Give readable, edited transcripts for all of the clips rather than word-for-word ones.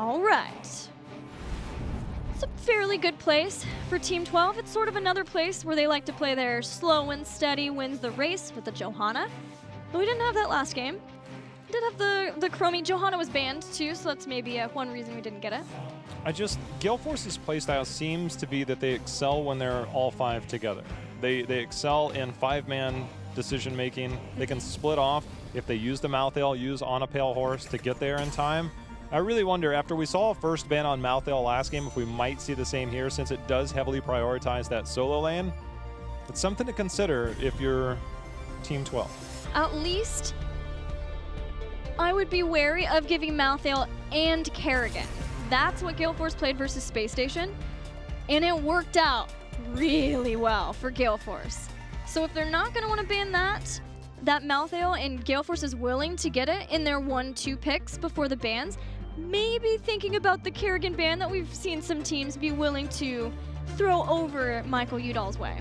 All right. It's a fairly good place for Team 12. It's sort of another place where they like to play their slow and steady wins the race with the Johanna. But we didn't have that last game. We did have the Chromie. Johanna was banned too, so that's maybe one reason we didn't get it. Gale Force's playstyle seems to be that they excel when they're all 5 together. They excel in 5-man decision making. They can split off if they use the Malthael, use on a Pale Horse to get there in time. I really wonder, after we saw a first ban on Malthael last game, if we might see the same here, since it does heavily prioritize that solo lane. It's something to consider if you're Team 12. At least I would be wary of giving Malthael and Kerrigan. That's what Gale Force played versus Space Station, and it worked out really well for Gale Force. So if they're not going to want to ban that Malthael and Gale Force is willing to get it in their 1-2 picks before the bans, maybe thinking about the Kerrigan ban that we've seen some teams be willing to throw over Michael Udall's way.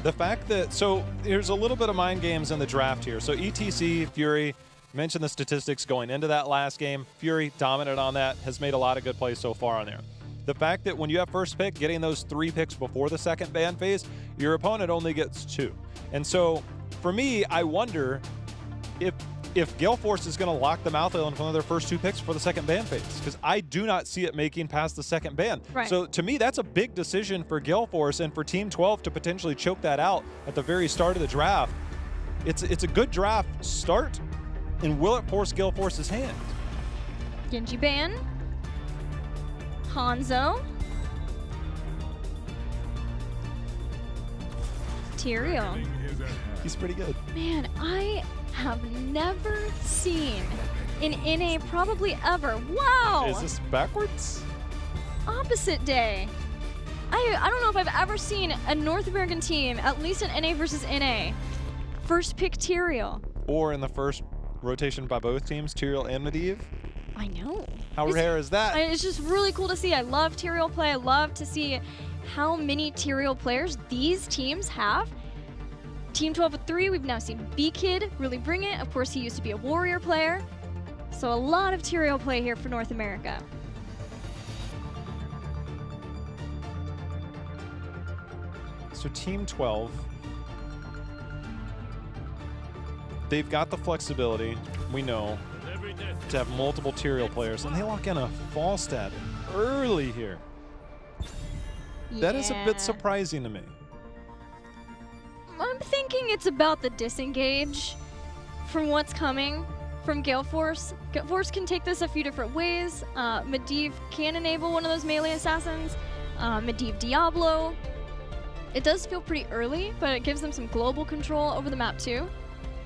The fact that, so there's a little bit of mind games in the draft here. So ETC, Fury, mentioned the statistics going into that last game. Fury, dominant on that, has made a lot of good plays so far on there. The fact that when you have first pick, getting those 3 picks before the second ban phase, your opponent only gets 2. And so for me, I wonder if Gale Force is going to lock the Malthael in one of their first 2 picks for the second ban phase, because I do not see it making past the second ban. Right. So to me, that's a big decision for Gale Force and for Team 12 to potentially choke that out at the very start of the draft. It's a good draft start, and will it force Gale Force's hand? Genji ban. Hanzo. Tyrael. He's pretty good. Man, I have never seen in NA probably ever. Wow! Is this backwards? Opposite day. I don't know if I've ever seen a North American team, at least in NA versus NA, first pick Tyrael. Or in the first rotation by both teams, Tyrael and Medivh. I know. How rare is that? It's just really cool to see. I love Tyrael play. I love to see how many Tyrael players these teams have. Team 12 with 3, we've now seen B-Kid really bring it. Of course, he used to be a Warrior player. So a lot of Tyrael play here for North America. So Team 12, they've got the flexibility, we know, to have multiple Tyrael players, and they lock in a Falstad early here. Yeah. That is a bit surprising to me. I'm thinking it's about the disengage from what's coming from Gale Force. Gale Force can take this a few different ways. Medivh can enable one of those melee assassins. Medivh Diablo. It does feel pretty early, but it gives them some global control over the map too.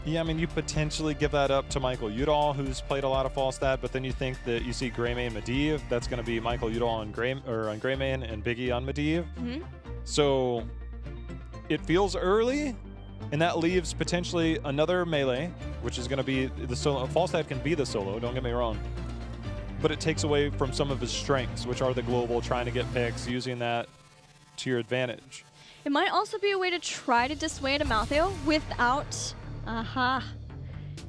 Yeah, I mean, you potentially give that up to Michael Udall, who's played a lot of Falstad, but then you think that you see Greymane Medivh. That's going to be Michael Udall on Greymane and Biggie on Medivh. Mm-hmm. So it feels early, and that leaves potentially another melee, which is going to be the solo. Falstad can be the solo, don't get me wrong, but it takes away from some of his strengths, which are the global, trying to get picks, using that to your advantage. It might also be a way to try to dissuade a Malthael without,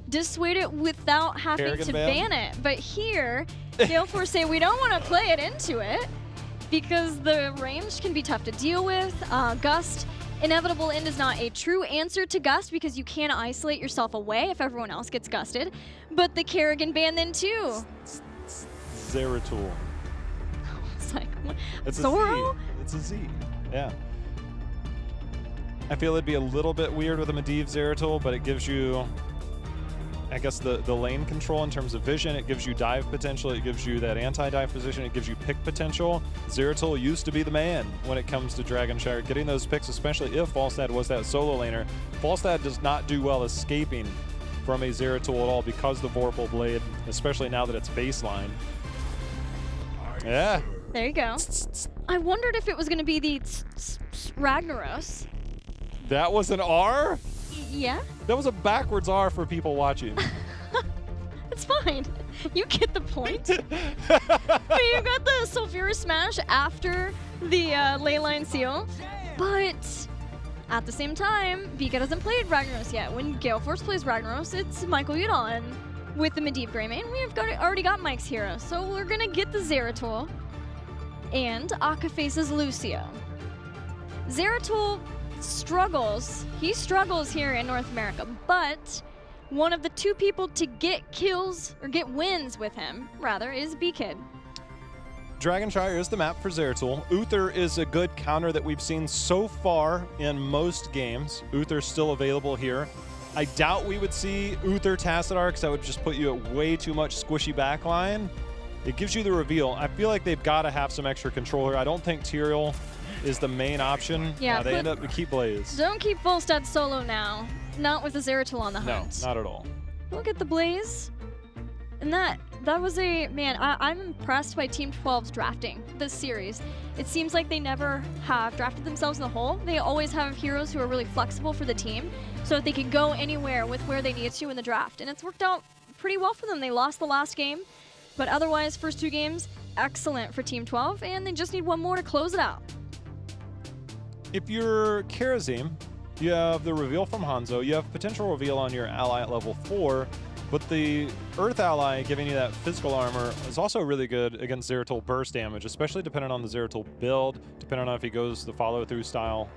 dissuade it without having Kerrigan to ban? ban it. But here, Gale Force say we don't want to play it into it because the range can be tough to deal with. Gust, Inevitable End is not a true answer to Gust because you can isolate yourself away if everyone else gets gusted. But the Kerrigan ban then too. Zeratul. It's like, what? It's Zoro? a Z. It's a Z. Yeah. I feel it'd be a little bit weird with a Medivh Zeratul, but it gives you, I guess, the lane control in terms of vision. It gives you dive potential. It gives you that anti-dive position. It gives you pick potential. Zeratul used to be the man when it comes to Dragonshire. Getting those picks, especially if Falstad was that solo laner. Falstad does not do well escaping from a Zeratul at all because the Vorpal Blade, especially now that it's baseline. Yeah. There you go. I wondered if it was going to be the Ragnaros. That was an R? Yeah. That was a backwards R for people watching. It's fine. You get the point. But you got the Sulfurous Smash after the Leyline Seal. But at the same time, Vika hasn't played Ragnaros yet. When Gale Force plays Ragnaros, it's Michael Udall. And with the Medivh Greymane. We've already got Mike's hero, so we're gonna get the Zeratul, and Akka faces Lucio. Zeratul struggles. He struggles here in North America, but one of the two people to get kills, or get wins with him, rather, is B-Kid. Dragonshire is the map for Zeratul. Uther is a good counter that we've seen so far in most games. Uther's still available here. I doubt we would see Uther Tassadar because that would just put you at way too much squishy backline. It gives you the reveal. I feel like they've got to have some extra control here. I don't think Tyrael is the main option. Yeah, they end up to keep Blaze. Don't keep Volstad solo now. Not with the Zeratul on the hunt. No, not at all. Look at the Blaze. And that was a, man, I'm impressed by Team 12's drafting this series. It seems like they never have drafted themselves in the hole. They always have heroes who are really flexible for the team so that they can go anywhere with where they need to in the draft. And it's worked out pretty well for them. They lost the last game, but otherwise, first 2 games, excellent for Team 12, and they just need one more to close it out. If you're Karazim, you have the reveal from Hanzo. You have potential reveal on your ally at level 4, but the Earth ally giving you that physical armor is also really good against Zeratul burst damage, especially depending on the Zeratul build, depending on if he goes the follow-through style.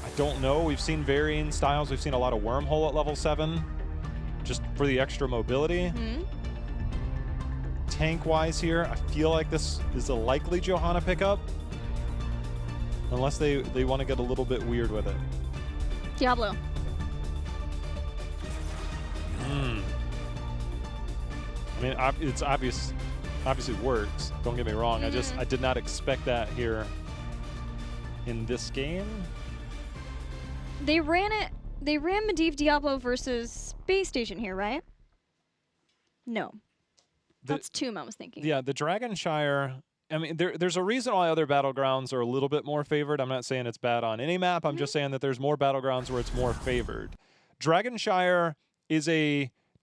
I don't know. We've seen varying styles. We've seen a lot of Wormhole at level 7, just for the extra mobility. Tank-wise here, I feel like this is a likely Johanna pickup, unless they want to get a little bit weird with it. Diablo. I mean, it's obvious. Obviously works. Don't get me wrong. I did not expect that here in this game. They ran Medivh Diablo versus Space Station here, right? No. That's Tomb I was thinking. Yeah, the Dragonshire. I mean, there's a reason why other battlegrounds are a little bit more favored. I'm not saying it's bad on any map. I'm just saying that there's more battlegrounds where it's more favored. Dragonshire is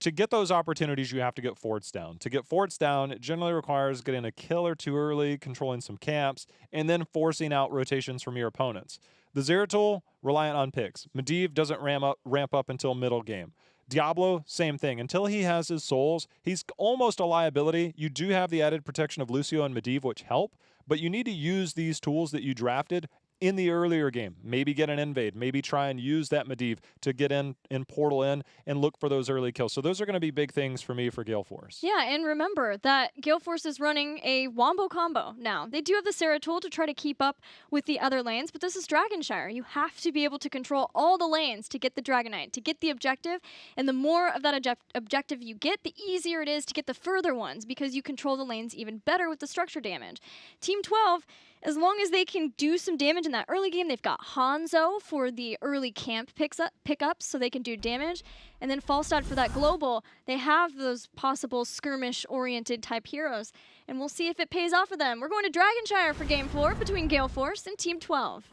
to get those opportunities, you have to get forts down. To get forts down, it generally requires getting a kill or 2 early, controlling some camps, and then forcing out rotations from your opponents. The Zeratul, reliant on picks. Medivh doesn't ramp up until middle game. Diablo, same thing. Until he has his souls, he's almost a liability. You do have the added protection of Lucio and Medivh, which help, but you need to use these tools that you drafted in the earlier game. Maybe get an invade, maybe try and use that Medivh to get in portal in and look for those early kills. So those are going to be big things for me for Gale Force. Yeah, and remember that Gale Force is running a wombo combo now. They do have the Zeratul to try to keep up with the other lanes, but this is Dragonshire. You have to be able to control all the lanes to get the Dragonite, to get the objective, and the more of that objective you get, the easier it is to get the further ones because you control the lanes even better with the structure damage. Team 12, as long as they can do some damage in that early game, they've got Hanzo for the early camp pickups so they can do damage. And then Falstad for that global. They have those possible skirmish-oriented type heroes. And we'll see if it pays off for them. We're going to Dragonshire for Game 4 between Gale Force and Team 12.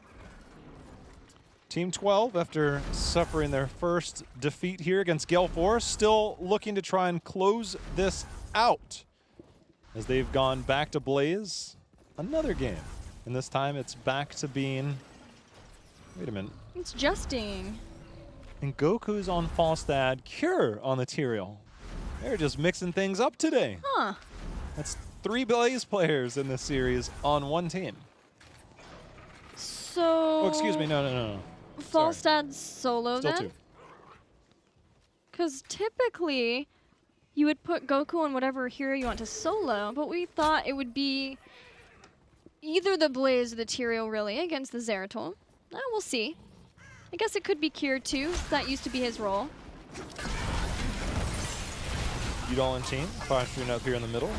Team 12, after suffering their first defeat here against Gale Force, still looking to try and close this out as they've gone back to Blaze. Another game. And this time it's back to being... Wait a minute. It's Justing. And Goku's on Falstad, Cure on the Tyrael. They're just mixing things up today. Huh. That's 3 Blaze players in this series on one team. So... Oh, excuse me. No. Falstad's solo Still then? 2. Because typically you would put Goku on whatever hero you want to solo, but we thought it would be either the Blaze or the Tyrael, really, against the Zeratul. We'll see. I guess it could be Cure, too. That used to be his role. Udall and team, posturing up here in the middle.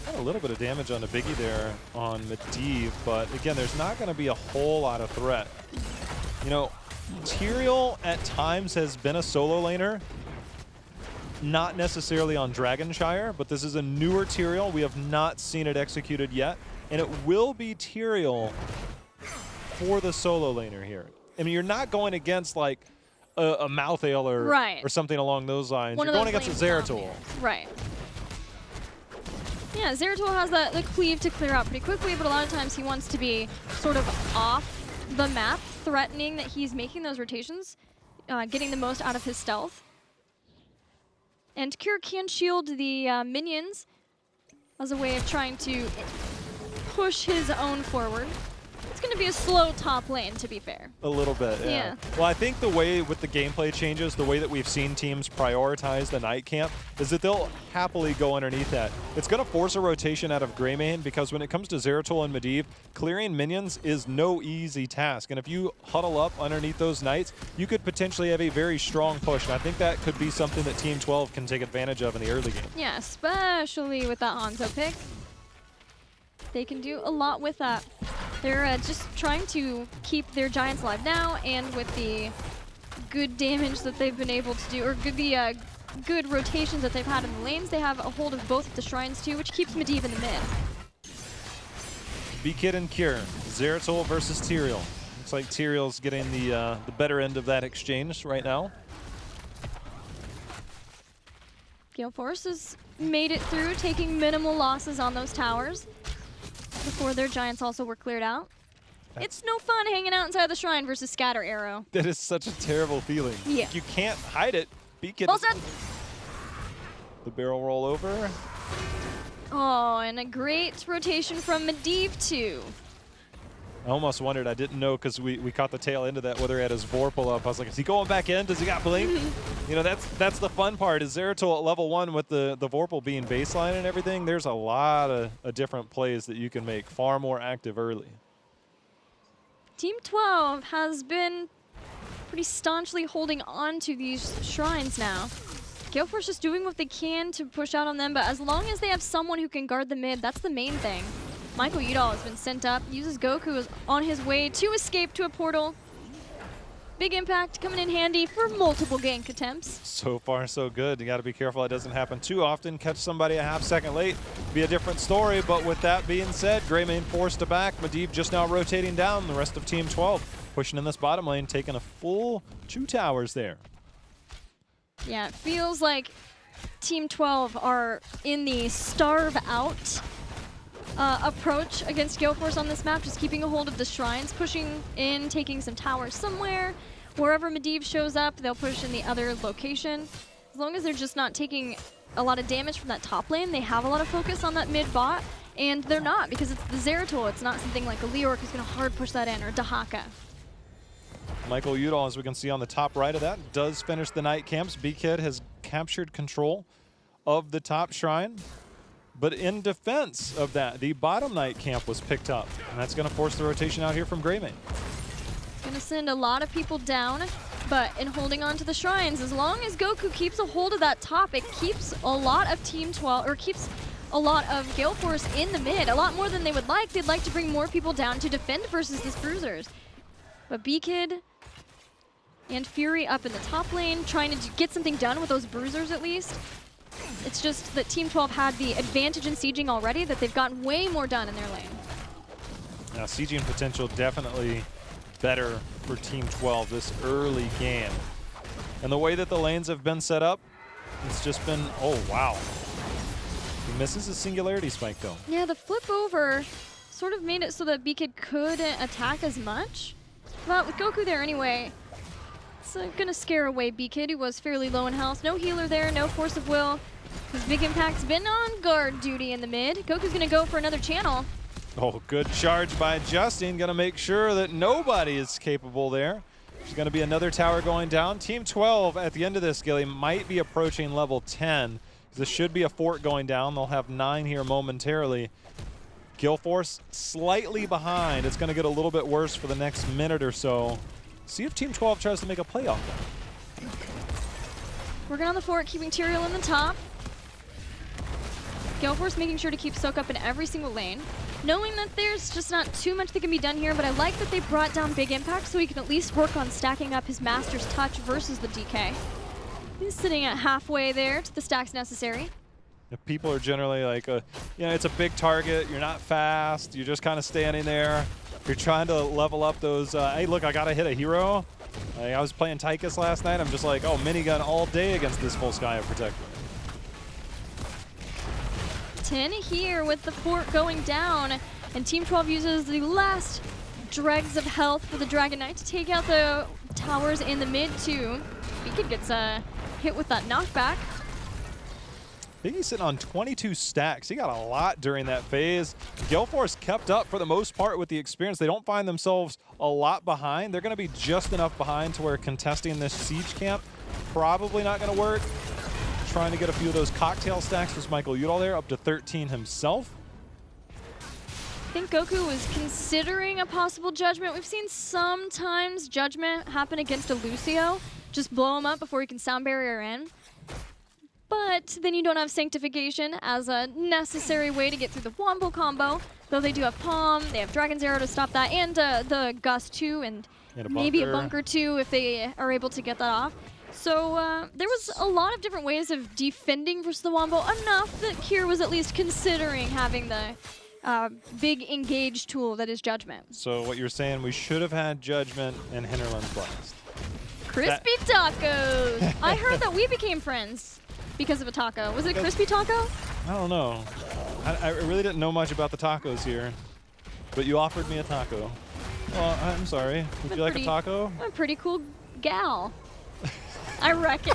Got a little bit of damage on the Biggie there on Medivh, but again, there's not going to be a whole lot of threat. You know, Tyrael at times has been a solo laner, not necessarily on Dragonshire, but this is a newer Tyrael. We have not seen it executed yet. And it will be Tyrael for the solo laner here. I mean, you're not going against like a Malthael or something along those lines. You're going against a Zeratul. Right. Yeah, Zeratul has the cleave to clear out pretty quickly, but a lot of times he wants to be sort of off the map, threatening that he's making those rotations, getting the most out of his stealth. And Cure can shield the minions as a way of trying to push his own forward. It's going to be a slow top lane, to be fair. A little bit, yeah. Well, I think the way with the gameplay changes, the way that we've seen teams prioritize the night camp is that they'll happily go underneath that. It's going to force a rotation out of Greymane because when it comes to Zeratul and Medivh, clearing minions is no easy task. And if you huddle up underneath those knights, you could potentially have a very strong push. And I think that could be something that Team 12 can take advantage of in the early game. Yeah, especially with that Hanzo pick. They can do a lot with that. They're just trying to keep their Giants alive now, and with the good damage that they've been able to do, or the good rotations that they've had in the lanes, they have a hold of both of the shrines too, which keeps Medivh in the mid. B-Kid and Cure, Zeratul versus Tyrael. Looks like Tyrael's getting the better end of that exchange right now. Gale Force has made it through, taking minimal losses on those towers before their Giants also were cleared out. It's no fun hanging out inside the shrine versus Scatter Arrow. That is such a terrible feeling. Yeah. You can't hide it. B-Kid. Well said. The barrel roll over. Oh, and a great rotation from Medivh too. I almost wondered, I didn't know because we caught the tail end of that, whether he had his Vorpal up. I was like, is he going back in? Does he got Blink? You know, that's the fun part, is Zeratul at level 1 with the Vorpal being baseline and everything, there's a lot of different plays that you can make far more active early. Team 12 has been pretty staunchly holding on to these shrines now. Gale Force just doing what they can to push out on them, but as long as they have someone who can guard the mid, that's the main thing. Michael Udall has been sent up, uses Goku is on his way to escape to a portal. Big impact coming in handy for multiple gank attempts. So far, so good. You got to be careful that doesn't happen too often. Catch somebody a half second late, be a different story. But with that being said, Greymane forced to back. Medivh just now rotating down. The rest of Team 12 pushing in this bottom lane, taking a full 2 towers there. Yeah, it feels like Team 12 are in the starve out approach against Gale Force on this map, just keeping a hold of the shrines, pushing in, taking some towers somewhere. Wherever Medivh shows up, they'll push in the other location. As long as they're just not taking a lot of damage from that top lane, they have a lot of focus on that mid bot, and they're not, because it's the Zeratul. It's not something like a Leoric who's going to hard push that in, or Dahaka. Michael Udall, as we can see on the top right of that, does finish the night camps. B-Kid has captured control of the top shrine. But in defense of that, the bottom night camp was picked up. And that's going to force the rotation out here from Greymane. Going to send a lot of people down, but in holding on to the shrines, as long as Goku keeps a hold of that top, it keeps a lot of Team 12, or keeps a lot of Gale Force in the mid, a lot more than they would like. They'd like to bring more people down to defend versus these bruisers. But B-Kid and Fury up in the top lane, trying to get something done with those bruisers at least. It's just that Team 12 had the advantage in sieging already, that they've gotten way more done in their lane. Now, sieging potential definitely better for Team 12 this early game. And the way that the lanes have been set up, it's just been, oh, wow. He misses his singularity spike, though. Yeah, the flip over sort of made it so that B-Kid couldn't attack as much. But with Goku there anyway, it's going to scare away B-Kid, who was fairly low in health. No healer there, no force of will. His big impact's been on guard duty in the mid. Goku's going to go for another channel. Oh, good charge by Justin. Going to make sure that nobody is capable there. There's going to be another tower going down. Team 12 at the end of this, Gilly, might be approaching level 10. This should be a fort going down. They'll have 9 here momentarily. Gale Force slightly behind. It's going to get a little bit worse for the next minute or so. See if Team 12 tries to make a play off that. Working on the fort, keeping Tyrael in the top. Gale Force making sure to keep Soak up in every single lane. Knowing that there's just not too much that can be done here, but I like that they brought down Big Impact so he can at least work on stacking up his Master's Touch versus the DK. He's sitting at halfway there to the stacks necessary. If people are generally like, you know, it's a big target, you're not fast, you're just kind of standing there. You're trying to level up those, hey, look, I got to hit a hero. I was playing Tychus last night. I'm just like, oh, minigun all day against this full Sky of Protector. 10 here with the fort going down, and Team 12 uses the last dregs of health for the Dragon Knight to take out the towers in the mid too. B-Kid gets hit with that knockback. Biggie sitting on 22 stacks. He got a lot during that phase. Gale Force kept up for the most part with the experience. They don't find themselves a lot behind. They're going to be just enough behind to where contesting this siege camp probably not going to work. Trying to get a few of those cocktail stacks was Michael Udall there, up to 13 himself. I think Goku was considering a possible judgment. We've seen sometimes judgment happen against a Lucio. Just blow him up before he can sound barrier in. But then you don't have Sanctification as a necessary way to get through the Wombo combo. Though they do have Palm, they have Dragon's Arrow to stop that, and the Gust 2, and maybe a Bunker 2 if they are able to get that off. So there was a lot of different ways of defending versus the Wombo, enough that Kier was at least considering having the big engage tool that is Judgment. So what you're saying, we should have had Judgment and Hinterland's Blast. Crispy tacos! I heard that we became friends because of a taco. Was it a crispy taco? I don't know. I really didn't know much about the tacos here, but you offered me a taco. Well, I'm sorry. Would you like a taco? I'm a pretty cool gal. I reckon.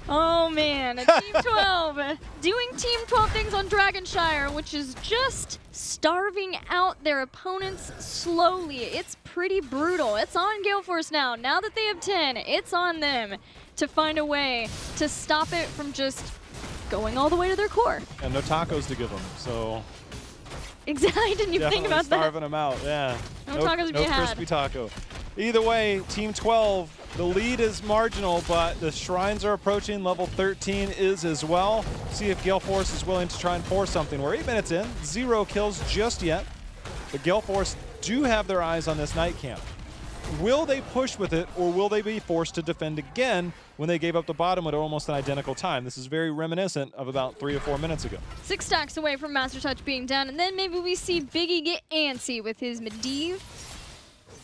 Oh man, Team 12 doing Team 12 things on Dragonshire, which is just starving out their opponents slowly. It's pretty brutal. It's on Gale Force now. Now that they have 10, it's on them to find a way to stop it from just going all the way to their core. And no tacos to give them, so... Exactly, I didn't even think about that. Starving them out, yeah. No tacos to be had. No crispy taco. Either way, Team 12, the lead is marginal, but the shrines are approaching. Level 13 is as well. See if Gale Force is willing to try and force something. We're 8 minutes in, 0 kills just yet. But Gale Force do have their eyes on this night camp. Will they push with it, or will they be forced to defend again when they gave up the bottom at almost an identical time? This is very reminiscent of about 3 or 4 minutes ago. 6 stacks away from Master Touch being done, and then maybe we see Biggie get antsy with his Medivh.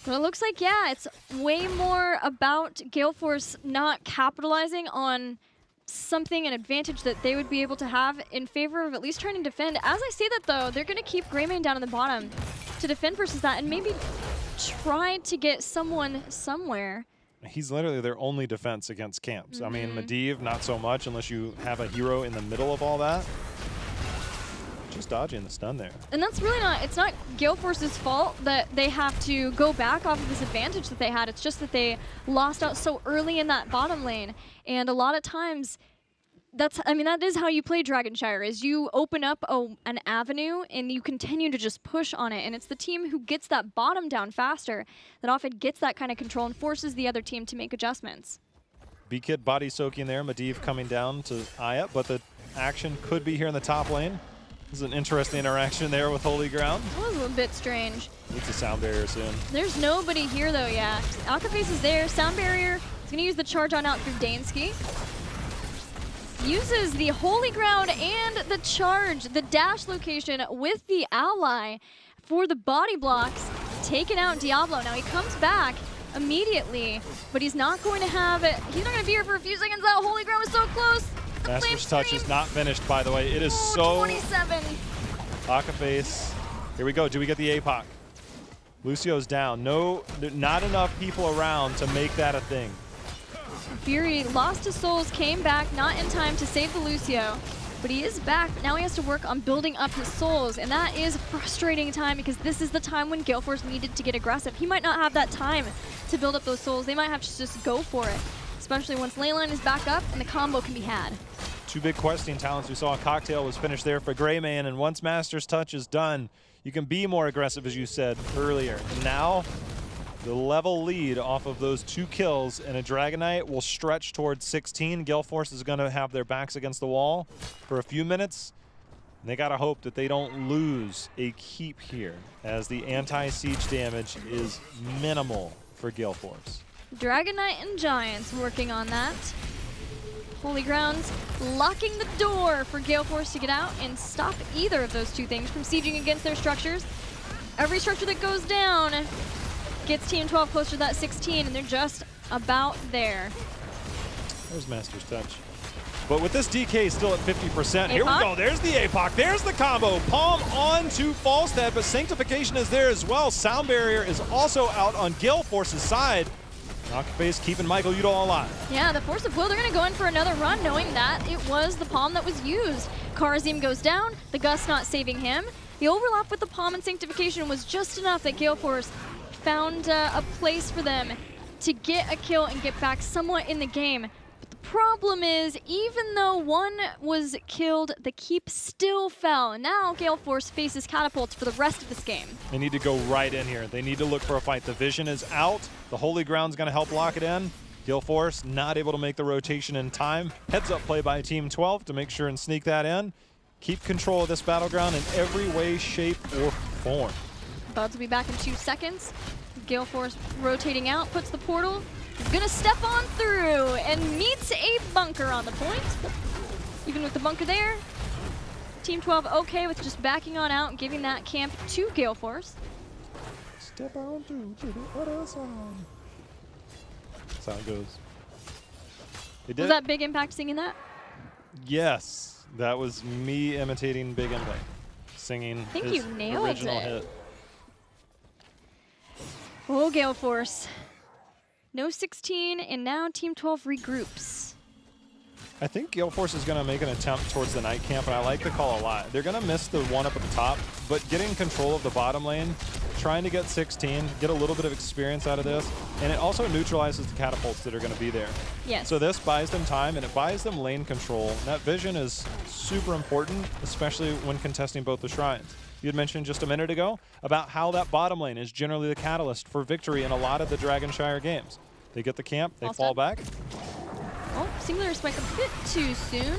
But it looks like, yeah, it's way more about Gale Force not capitalizing on something, an advantage that they would be able to have in favor of at least trying to defend. As I say that, though, they're going to keep Greymane down in the bottom to defend versus that, and maybe try to get someone somewhere. He's literally their only defense against camps. I mean, Medivh, not so much unless you have a hero in the middle of all that. Just dodging the stun there. And that's really not, it's not Gale Force's fault that they have to go back off of this advantage that they had. It's just that they lost out so early in that bottom lane. And a lot of times, that is how you play Dragonshire, is you open up an avenue and you continue to just push on it. And it's the team who gets that bottom down faster that often gets that kind of control and forces the other team to make adjustments. B-Kid body soaking there, Medivh coming down to eye up, but the action could be here in the top lane. This is an interesting interaction there with Holy Ground. That was a little bit strange. Needs a sound barrier soon. There's nobody here though, yeah. Alkaface is there, sound barrier. He's gonna use the charge on out through Dansky. Uses the Holy Ground and the charge, the dash location with the ally for the body blocks, taking out Diablo. Now he comes back immediately, but he's not going to have it. He's not going to be here for a few seconds. That Holy Ground was so close. The Master's Touch is not finished, by the way. It is so... 27. Akaface. Here we go. Do we get the APOC? Lucio's down. No, not enough people around to make that a thing. Fury lost his souls, came back, not in time to save the Lucio, but he is back. Now he has to work on building up his souls, and that is a frustrating time because this is the time when Gale Force needed to get aggressive. He might not have that time to build up those souls. They might have to just go for it, especially once Leyline is back up and the combo can be had. 2 big questing talents. We saw a cocktail was finished there for Greymane, and once Master's Touch is done, you can be more aggressive, as you said earlier. And now, the level lead off of those 2 kills and a Dragon Knight will stretch towards 16. Gale Force is going to have their backs against the wall for a few minutes. And they got to hope that they don't lose a keep here, as the anti-siege damage is minimal for Gale Force. Dragon Knight and Giants working on that. Holy Grounds locking the door for Gale Force to get out and stop either of those 2 things from sieging against their structures. Every structure that goes down gets Team 12 closer to that 16, and they're just about there. There's Master's Touch. But with this DK still at 50%, here we go. There's the APOC. There's the combo. Palm on to Falstad, but Sanctification is there as well. Sound Barrier is also out on Gale Force's side. Knockface keeping Michael Udall alive. Yeah, the Force of Will, they're going to go in for another run, knowing that it was the Palm that was used. Karazim goes down, the Gust not saving him. The overlap with the Palm and Sanctification was just enough that Gale Force found a place for them to get a kill and get back somewhat in the game. But the problem is, even though one was killed, the keep still fell. And now Gale Force faces catapults for the rest of this game. They need to go right in here. They need to look for a fight. The vision is out. The Holy Ground's going to help lock it in. Gale Force not able to make the rotation in time. Heads up play by Team 12 to make sure and sneak that in. Keep control of this battleground in every way, shape, or form. About to be back in 2 seconds. Gale Force rotating out, puts the portal. He's gonna step on through and meets a bunker on the point. Even with the bunker there, Team 12 okay with just backing on out and giving that camp to Gale Force. Step on through to the other side. That's how it goes. Was that Big Impact singing that? Yes, that was me imitating Big Impact, singing I think his you nailed original it. hit. Oh, Gale Force. No 16, and now Team 12 regroups. I think Gale Force is going to make an attempt towards the night camp, and I like the call a lot. They're going to miss the one up at the top, but getting control of the bottom lane, trying to get 16, get a little bit of experience out of this, and it also neutralizes the catapults that are going to be there. Yes. So this buys them time, and it buys them lane control. And that vision is super important, especially when contesting both the shrines. You had mentioned just a minute ago about how that bottom lane is generally the catalyst for victory in a lot of the Dragonshire games. They get the camp, they fall back. Oh, singular spike a bit too soon.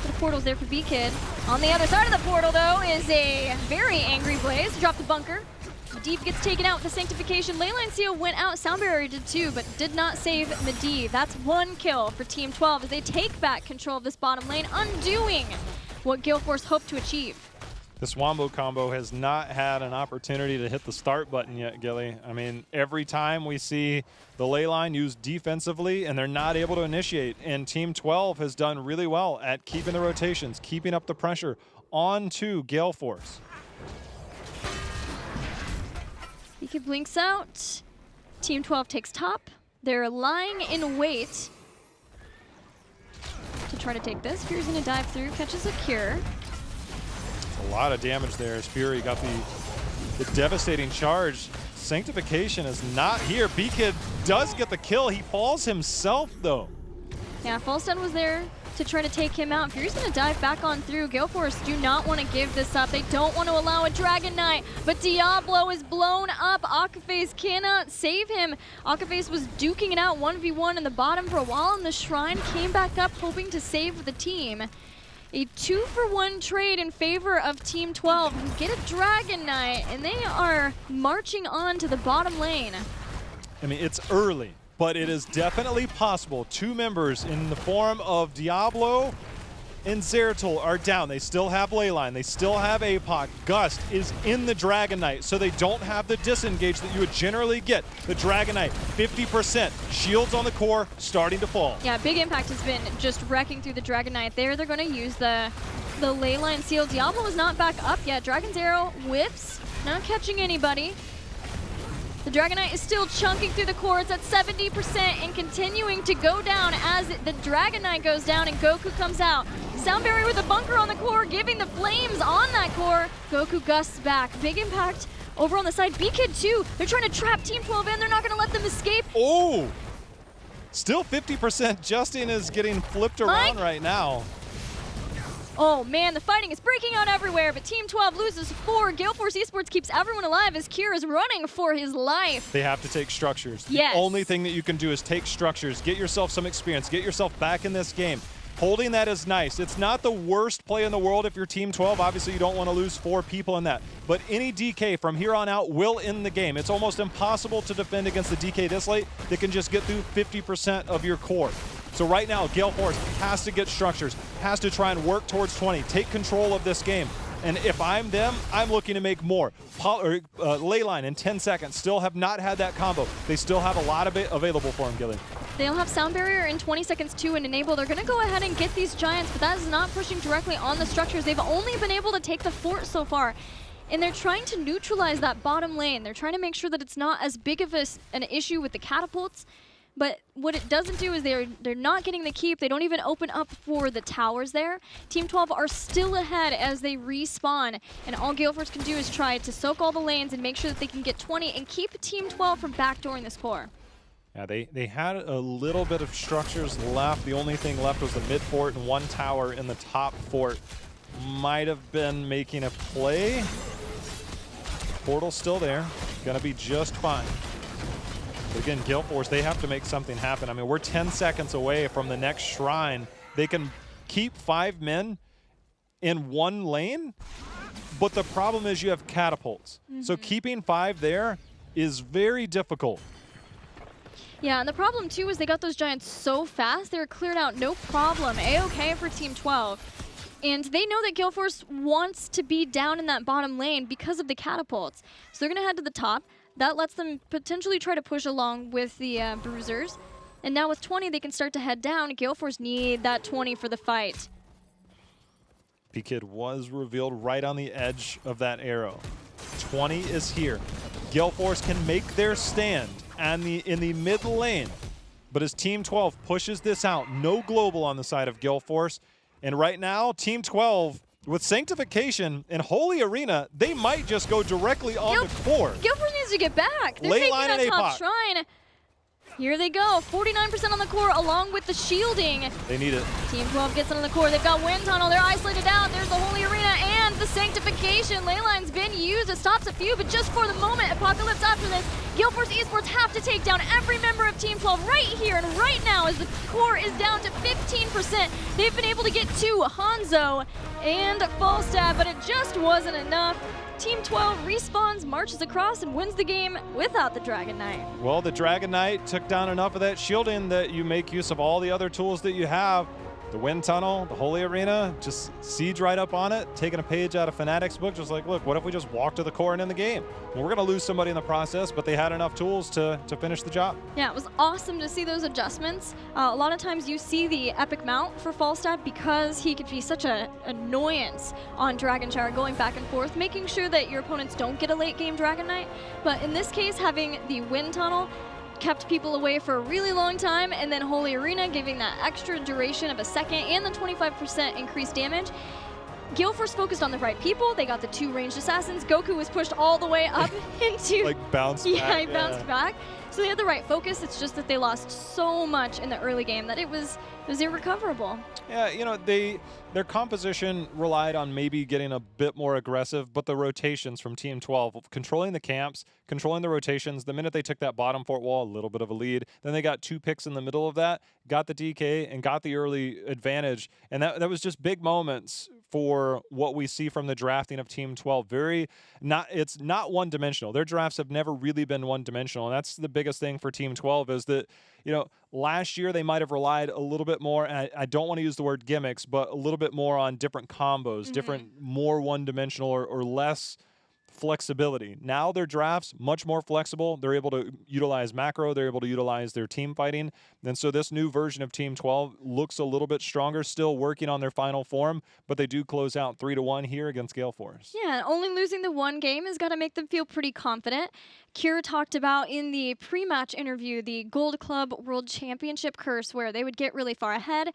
The portal's there for B-Kid. On the other side of the portal, though, is a very angry Blaze. Drop the bunker. Medivh gets taken out with the Sanctification. Leyline Seal went out. Sound Barrier did too, but did not save Medivh. That's 1 kill for Team 12 as they take back control of this bottom lane, undoing what Gale Force hoped to achieve. This Wombo combo has not had an opportunity to hit the start button yet, Gilly. I mean, every time we see the ley line used defensively and they're not able to initiate, and Team 12 has done really well at keeping the rotations, keeping up the pressure onto Gale Force. He blinks out. Team 12 takes top. They're lying in wait to try to take this. Fury's gonna dive through, catches a cure. A lot of damage there as Fury got the devastating charge. Sanctification is not here. B-Kid does get the kill. He falls himself, though. Yeah, Fallstun was there to try to take him out. Fury's going to dive back on through. Gale Force do not want to give this up. They don't want to allow a Dragon Knight, but Diablo is blown up. Akaface cannot save him. Akaface was duking it out 1v1 in the bottom for a while, and the Shrine came back up hoping to save the team. A 2-for-1 trade in favor of Team 12 who get a Dragon Knight, and they are marching on to the bottom lane. I mean, it's early, but it is definitely possible. 2 members in the form of Diablo and Zeratul are down. They still have Leyline. They still have APOC. Gust is in the Dragon Knight, so they don't have the disengage that you would generally get. The Dragon Knight, 50%. Shields on the core, starting to fall. Yeah, Big Impact has been just wrecking through the Dragon Knight there. They're going to use the Leyline Seal. Diablo is not back up yet. Dragon's Arrow whips, not catching anybody. The Dragon Knight is still chunking through the core. It's at 70% and continuing to go down as the Dragon Knight goes down and Goku comes out. Sound Barrier with a bunker on the core, giving the flames on that core. Goku gusts back. Big Impact over on the side. B-Kid too. They're trying to trap Team 12 in. They're not going to let them escape. Oh! Still 50%. Justin is getting flipped around right now. Oh man, the fighting is breaking out everywhere, but Team 12 loses 4. Gale Force Esports keeps everyone alive as Kier is running for his life. They have to take structures. Yes. The only thing that you can do is take structures, get yourself some experience, get yourself back in this game. Holding that is nice. It's not the worst play in the world if you're Team 12. Obviously, you don't want to lose 4 people in that. But any DK from here on out will end the game. It's almost impossible to defend against the DK this late that can just get through 50% of your core. So right now, Gale Force has to get structures, has to try and work towards 20, take control of this game. And if I'm them, I'm looking to make more. Leyline in 10 seconds still have not had that combo. They still have a lot of it available for him, Gillian. They'll have Sound Barrier in 20 seconds too and Enable. They're going to go ahead and get these Giants, but that is not pushing directly on the structures. They've only been able to take the fort so far. And they're trying to neutralize that bottom lane. They're trying to make sure that it's not as big of an issue with the catapults. But what it doesn't do is they're not getting the keep. They don't even open up for the towers there. Team 12 are still ahead as they respawn, and all Gale Force can do is try to soak all the lanes and make sure that they can get 20 and keep Team 12 from backdooring this core. Yeah, they had a little bit of structures left. The only thing left was the mid fort and one tower in the top fort. Might have been making a play. Portal's still there. Gonna be just fine. But again, Gale Force, they have to make something happen. I mean, we're 10 seconds away from the next shrine. They can keep 5 men in one lane, but the problem is you have catapults. So keeping 5 there is very difficult. Yeah, and the problem too is they got those giants so fast, they were cleared out no problem. A-okay for Team 12. And they know that Gale Force wants to be down in that bottom lane because of the catapults. So they're gonna head to the top. That lets them potentially try to push along with the bruisers. And now with 20, they can start to head down. Gale Force need that 20 for the fight. P-Kid was revealed right on the edge of that arrow. 20 is here. Gale Force can make their stand in the mid lane. But as Team 12 pushes this out, no global on the side of Gale Force. And right now, Team 12, with Sanctification and Holy Arena, they might just go directly on the core. Gale Force needs to get back. They're taking that top shrine. Here they go, 49% on the core along with the shielding. They need it. Team 12 gets on the core. They've got Wind Tunnel. They're isolated out. There's the Holy Arena and the Sanctification. Leyline's been used. It stops a few, but just for the moment, Apocalypse after this. Gale Force Esports have to take down every member of Team 12 right here and right now as the core is down to 15%. They've been able to get to Hanzo and Falstaff, but it just wasn't enough. Team 12 respawns, marches across, and wins the game without the Dragon Knight. Well, the Dragon Knight took down enough of that shielding that you make use of all the other tools that you have. The Wind Tunnel, the Holy Arena, just siege right up on it, taking a page out of Fnatic's book, just like, look, what if we just walk to the core and end the game? Well, we're going to lose somebody in the process, but they had enough tools to finish the job. Yeah, it was awesome to see those adjustments. A lot of times you see the epic mount for Falstaff because he could be such an annoyance on Dragon Shower, going back and forth, making sure that your opponents don't get a late game Dragon Knight. But in this case, having the Wind Tunnel kept people away for a really long time, and then Holy Arena giving that extra duration of a second and the 25% increased damage. Gale Force focused on the right people. They got the 2 ranged assassins. Goku was pushed all the way up into... like bounced back. Yeah, he bounced back. So they had the right focus. It's just that they lost so much in the early game that it was irrecoverable. Yeah, you know, their composition relied on maybe getting a bit more aggressive, but the rotations from Team 12, controlling the camps, controlling the rotations, the minute they took that bottom fort wall, a little bit of a lead, then they got 2 picks in the middle of that, got the DK, and got the early advantage. And that was just big moments for what we see from the drafting of Team 12. It's not one-dimensional. Their drafts have never really been one-dimensional, and that's the biggest thing for Team 12 is that, you know, last year they might have relied a little bit more, and I don't want to use the word gimmicks, but a little bit more on different combos, different, more one-dimensional or less flexibility. Now their drafts much more flexible. They're able to utilize macro. They're able to utilize their team fighting. And so this new version of Team 12 looks a little bit stronger, still working on their final form, but they do close out 3-1 here against Gale Force. Yeah, only losing the 1 game has got to make them feel pretty confident. Kira talked about in the pre-match interview the Gold Club World Championship curse, where they would get really far ahead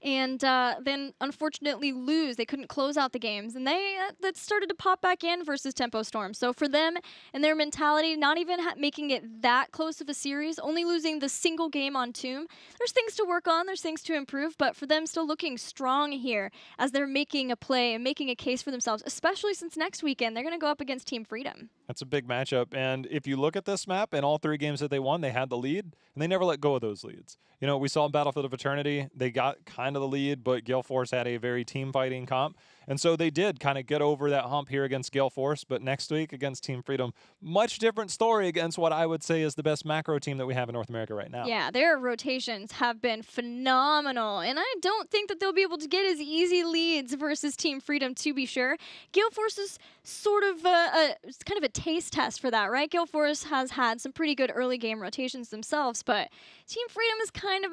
and then unfortunately lose. They couldn't close out the games, and that started to pop back in versus Tempo Storm. So for them and their mentality, not even making it that close of a series, only losing the single game on Tomb, there's things to work on, there's things to improve, but for them still looking strong here as they're making a play and making a case for themselves, especially since next weekend they're going to go up against Team Freedom. That's a big matchup, and if you look at this map, in all 3 games that they won, they had the lead, and they never let go of those leads. You know, we saw in Battlefield of Eternity, they got kind of the lead, but Gale Force had a very team-fighting comp, and so they did kind of get over that hump here against Gale Force, but next week against Team Freedom, much different story against what I would say is the best macro team that we have in North America right now. Yeah, their rotations have been phenomenal, and I don't think that they'll be able to get as easy leads versus Team Freedom, to be sure. Gale Force is sort of it's kind of a taste test for that, right? Gale Force has had some pretty good early game rotations themselves, but Team Freedom is kind of